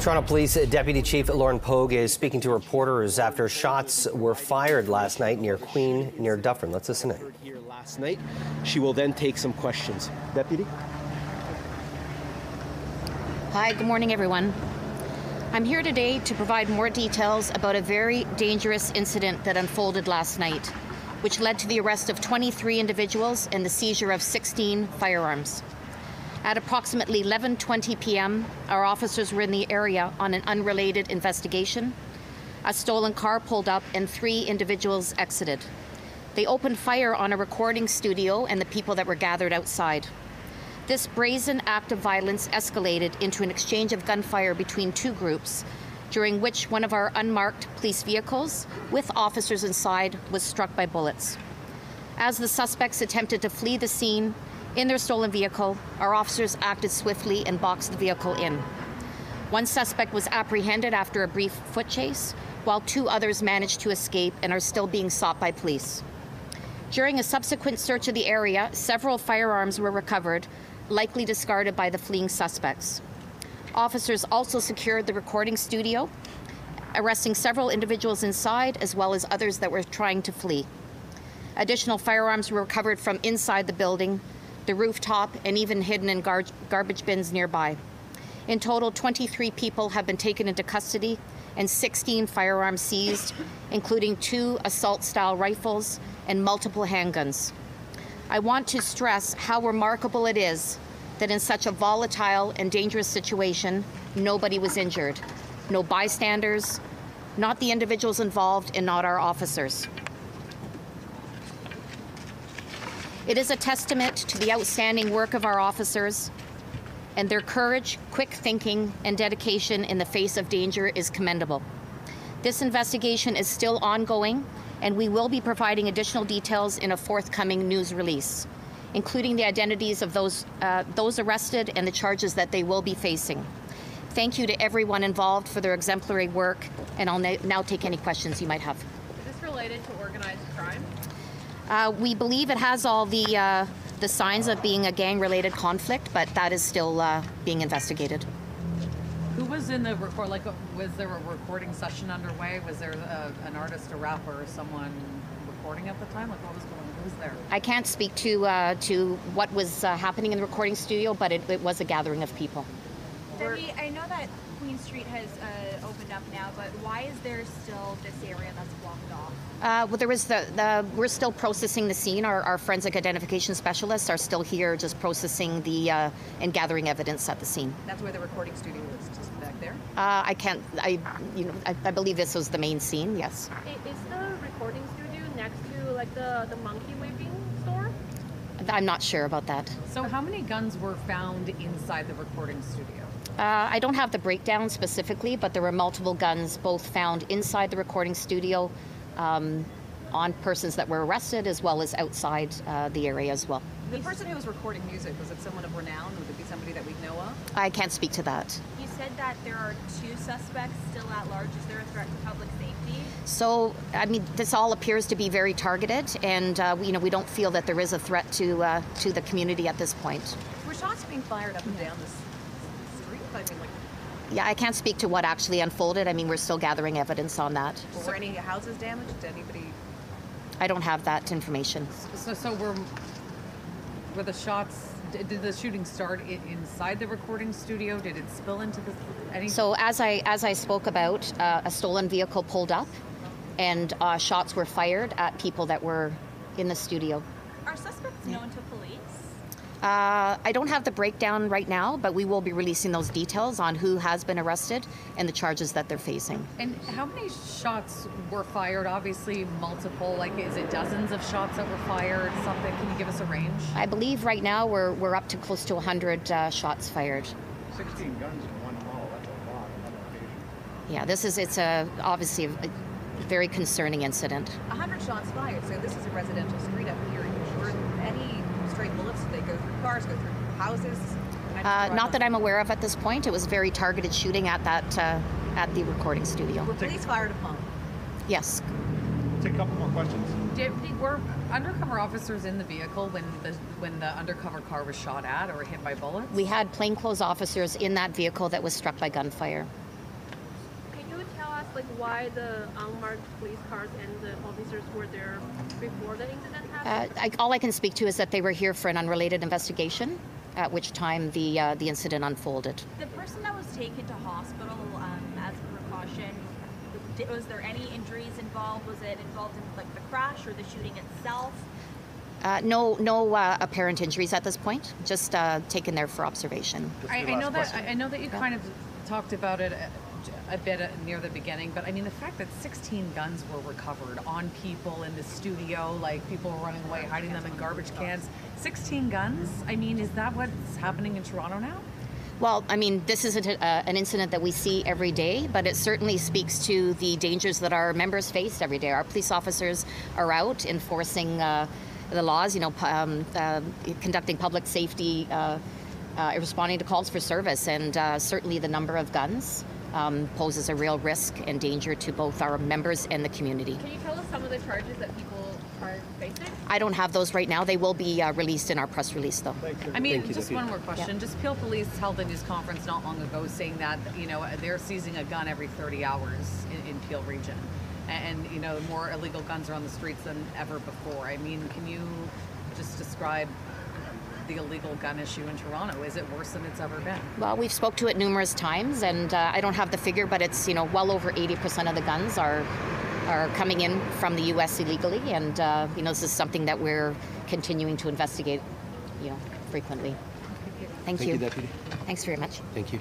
Toronto Police Deputy Chief Lauren Pogue is speaking to reporters after shots were fired last night near Queen, near Dufferin. Let's listen in. Here last night. She will then take some questions. Deputy? Hi, good morning, everyone. I'm here today to provide more details about a very dangerous incident that unfolded last night, which led to the arrest of 23 individuals and the seizure of 16 firearms. At approximately 11:20 p.m., our officers were in the area on an unrelated investigation. A stolen car pulled up and 3 individuals exited. They opened fire on a recording studio and the people that were gathered outside. This brazen act of violence escalated into an exchange of gunfire between 2 groups, during which one of our unmarked police vehicles, with officers inside, was struck by bullets. As the suspects attempted to flee the scene in their stolen vehicle, our officers acted swiftly and boxed the vehicle in. One suspect was apprehended after a brief foot chase, while 2 others managed to escape and are still being sought by police. During a subsequent search of the area, several firearms were recovered, likely discarded by the fleeing suspects. Officers also secured the recording studio, arresting several individuals inside as well as others that were trying to flee. Additional firearms were recovered from inside the building, the rooftop, and even hidden in garbage bins nearby. In total, 23 people have been taken into custody and 16 firearms seized, including 2 assault-style rifles and multiple handguns. I want to stress how remarkable it is that in such a volatile and dangerous situation, nobody was injured. No bystanders, not the individuals involved, and not our officers. It is a testament to the outstanding work of our officers, and their courage, quick thinking, and dedication in the face of danger is commendable. This investigation is still ongoing, and we will be providing additional details in a forthcoming news release, including the identities of those arrested and the charges that they will be facing. Thank you to everyone involved for their exemplary work, and I'll now take any questions you might have. Is this related to organized crime? We believe it has all the signs of being a gang-related conflict, but that is still being investigated. Who was in the record? Like, was there a recording session underway? Was there an artist, a rapper, or someone recording at the time? Like, what was going on? Who was there? I can't speak to what was happening in the recording studio, but it was a gathering of people. Debbie, I know that Queen Street has opened up now, but why is there still this area that's blocked off? Well, there was we're still processing the scene. Our forensic identification specialists are still here, just processing and gathering evidence at the scene. That's where the recording studio is, just back there. I can't. I believe this was the main scene. Yes. Is the recording studio next to like the monkey whipping store? I'm not sure about that. So, how many guns were found inside the recording studio? I don't have the breakdown specifically, but there were multiple guns both found inside the recording studio on persons that were arrested as well as outside the area as well. The person who was recording music, was it someone of renown? Would it be somebody that we know of? I can't speak to that. You said that there are 2 suspects still at large. Is there a threat to public safety? So, I mean, this all appears to be very targeted, and we don't feel that there is a threat to the community at this point. Were shots being fired up and down this street? I mean, like. Yeah, I can't speak to what actually unfolded. I mean, we're still gathering evidence on that. Were any houses damaged? Did anybody? I don't have that information. So were the shots? Did the shooting start inside the recording studio? Did it spill into any? So as I spoke about, a stolen vehicle pulled up, and shots were fired at people that were in the studio. Are suspects known to police? I don't have the breakdown right now, but we will be releasing those details on who has been arrested and the charges that they're facing. And how many shots were fired? Obviously multiple, like is it dozens of shots that were fired? Something, can you give us a range? I believe right now we're up to close to 100 shots fired. 16 guns in one mall, that's a lot on another occasion. Yeah, it's obviously a very concerning incident. 100 shots fired, so this is a residential street up here. Were any stray bullets? Did they go through cars, go through houses? Not that I'm aware of at this point. It was very targeted shooting at at the recording studio. Were police fired upon? Yes. We'll take a couple more questions. Were undercover officers in the vehicle when the undercover car was shot at or hit by bullets? We had plainclothes officers in that vehicle that was struck by gunfire. like why the unmarked police cars and the officers were there before the incident happened? All I can speak to is that they were here for an unrelated investigation, at which time the incident unfolded. The person that was taken to hospital as a precaution, was there any injuries involved? Was it involved in like the crash or the shooting itself? No apparent injuries at this point. Just taken there for observation. I know that you kind of talked about it a bit near the beginning, but I mean the fact that 16 guns were recovered on people in the studio, like people were running away, hiding them in garbage cans. 16 guns? I mean, is that what's happening in Toronto now? Well, I mean, this isn't an incident that we see every day, but it certainly speaks to the dangers that our members face every day. Our police officers are out enforcing the laws, conducting public safety, responding to calls for service, and certainly the number of guns poses a real risk and danger to both our members and the community. Can you tell us some of the charges that people are facing? I don't have those right now. They will be released in our press release, though. I mean, just one more question. Yeah. Just Peel Police held a news conference not long ago saying that, they're seizing a gun every 30 hours in Peel region. And more illegal guns are on the streets than ever before. I mean, can you just describe the illegal gun issue in Toronto? Is it worse than it's ever been? Well, we've spoke to it numerous times, and I don't have the figure, but it's well over 80% of the guns are coming in from the U.S. illegally, and this is something that we're continuing to investigate, frequently. Thank you. Thank you, Deputy. Thanks very much. Thank you.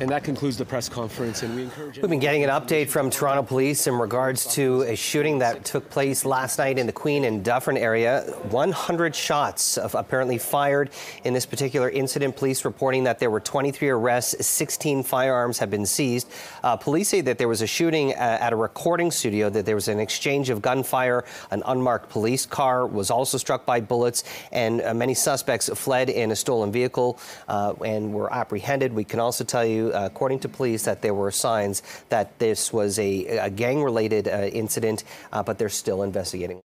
And that concludes the press conference, and we encourage... We've been getting an update from Toronto Police in regards to a shooting that took place last night in the Queen and Dufferin area. 100 shots apparently fired in this particular incident. Police reporting that there were 23 arrests, 16 firearms have been seized. Police say that there was a shooting at a recording studio, that there was an exchange of gunfire. An unmarked police car was also struck by bullets, and many suspects fled in a stolen vehicle and were apprehended. We can also tell you, according to police, that there were signs that this was a gang-related incident, but they're still investigating.